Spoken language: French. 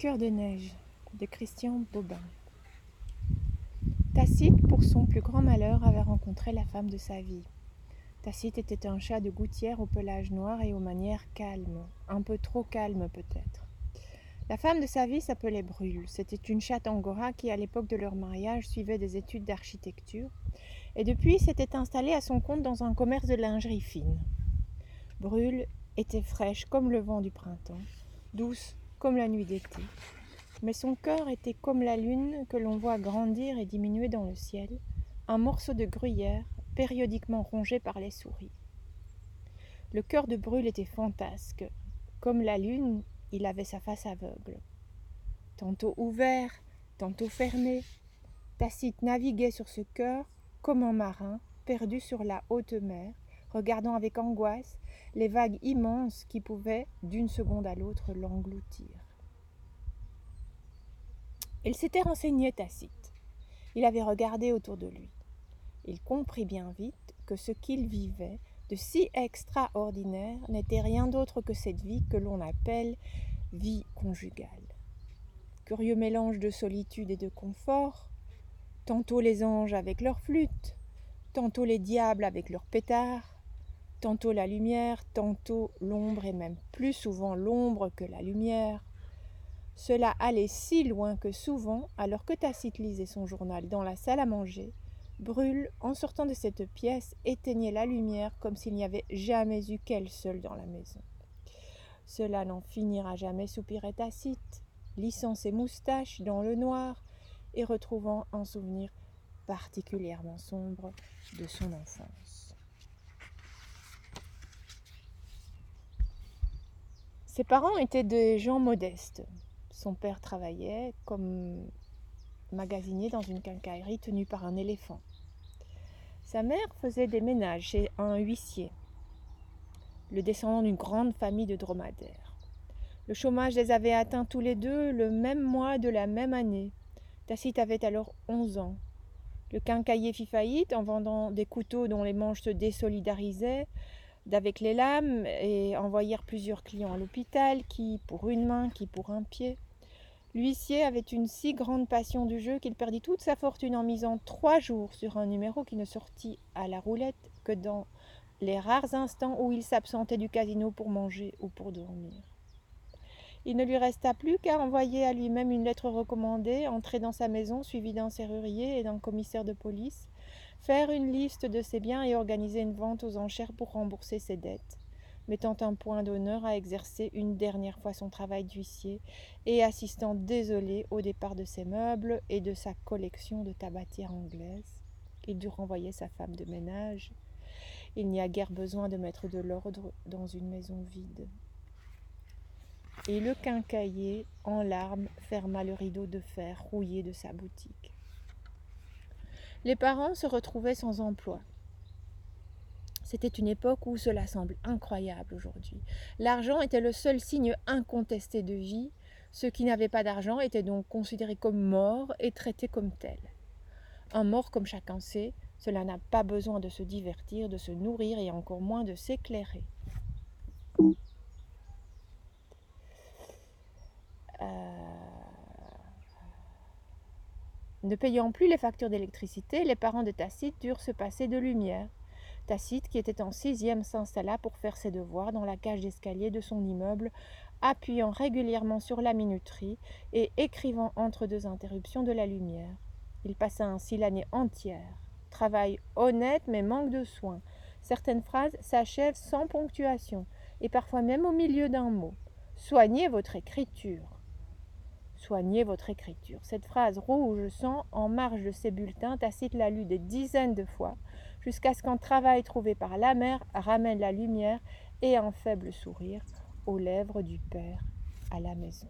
Cœur de neige de Christian Bobin. Tacite, pour son plus grand malheur, avait rencontré la femme de sa vie. Tacite était un chat de gouttière au pelage noir et aux manières calmes, un peu trop calmes peut-être. La femme de sa vie s'appelait Brûle. C'était une chatte angora qui, à l'époque de leur mariage, suivait des études d'architecture et depuis s'était installée à son compte dans un commerce de lingerie fine. Brûle était fraîche comme le vent du printemps, douce comme la nuit d'été. Mais son cœur était comme la lune que l'on voit grandir et diminuer dans le ciel, un morceau de gruyère périodiquement rongé par les souris. Le cœur de Brûle était fantasque. Comme la lune, il avait sa face aveugle. Tantôt ouvert, tantôt fermé, Tacite naviguait sur ce cœur comme un marin perdu sur la haute mer, regardant avec angoisse les vagues immenses qui pouvaient, d'une seconde à l'autre, l'engloutir. Il s'était renseigné Tacite. Il avait regardé autour de lui. Il comprit bien vite que ce qu'il vivait de si extraordinaire n'était rien d'autre que cette vie que l'on appelle vie conjugale. Curieux mélange de solitude et de confort, tantôt les anges avec leurs flûtes, tantôt les diables avec leurs pétards, tantôt la lumière, tantôt l'ombre et même plus souvent l'ombre que la lumière. Cela allait si loin que souvent, alors que Tacite lisait son journal dans la salle à manger, Brûle, en sortant de cette pièce, éteignait la lumière comme s'il n'y avait jamais eu qu'elle seule dans la maison. Cela n'en finira jamais, soupirait Tacite, lissant ses moustaches dans le noir et retrouvant un souvenir particulièrement sombre de son enfance. Ses parents étaient des gens modestes. Son père travaillait comme magasinier dans une quincaillerie tenue par un éléphant. Sa mère faisait des ménages chez un huissier, le descendant d'une grande famille de dromadaires. Le chômage les avait atteints tous les deux le même mois de la même année. Tacite avait alors 11 ans. Le quincailler fit faillite en vendant des couteaux dont les manches se désolidarisaient d'avec les lames et envoyèrent plusieurs clients à l'hôpital, qui pour une main, qui pour un pied. L'huissier avait une si grande passion du jeu qu'il perdit toute sa fortune en misant 3 jours sur un numéro qui ne sortit à la roulette que dans les rares instants où il s'absentait du casino pour manger ou pour dormir. Il ne lui resta plus qu'à envoyer à lui-même une lettre recommandée, entrer dans sa maison suivi d'un serrurier et d'un commissaire de police, faire une liste de ses biens et organiser une vente aux enchères pour rembourser ses dettes, mettant un point d'honneur à exercer une dernière fois son travail d'huissier et assistant désolé au départ de ses meubles et de sa collection de tabatières anglaises. Il dut renvoyer sa femme de ménage. Il n'y a guère besoin de mettre de l'ordre dans une maison vide. Et le quincailler, en larmes, ferma le rideau de fer rouillé de sa boutique. Les parents se retrouvaient sans emploi. C'était une époque où cela semble incroyable aujourd'hui. L'argent était le seul signe incontesté de vie. Ceux qui n'avaient pas d'argent étaient donc considérés comme morts et traités comme tels. Un mort, comme chacun sait, cela n'a pas besoin de se divertir, de se nourrir et encore moins de s'éclairer. Ne payant plus les factures d'électricité, les parents de Tacite durent se passer de lumière. Tacite, qui était en 6e, s'installa pour faire ses devoirs dans la cage d'escalier de son immeuble, appuyant régulièrement sur la minuterie et écrivant entre 2 interruptions de la lumière. Il passa ainsi l'année entière. Travail honnête mais manque de soin. Certaines phrases s'achèvent sans ponctuation et parfois même au milieu d'un mot. Soignez votre écriture. Soignez votre écriture. Cette phrase rouge sang en marge de ses bulletins, Tacite l'a lue des dizaines de fois, jusqu'à ce qu'un travail trouvé par la mère ramène la lumière et un faible sourire aux lèvres du père à la maison.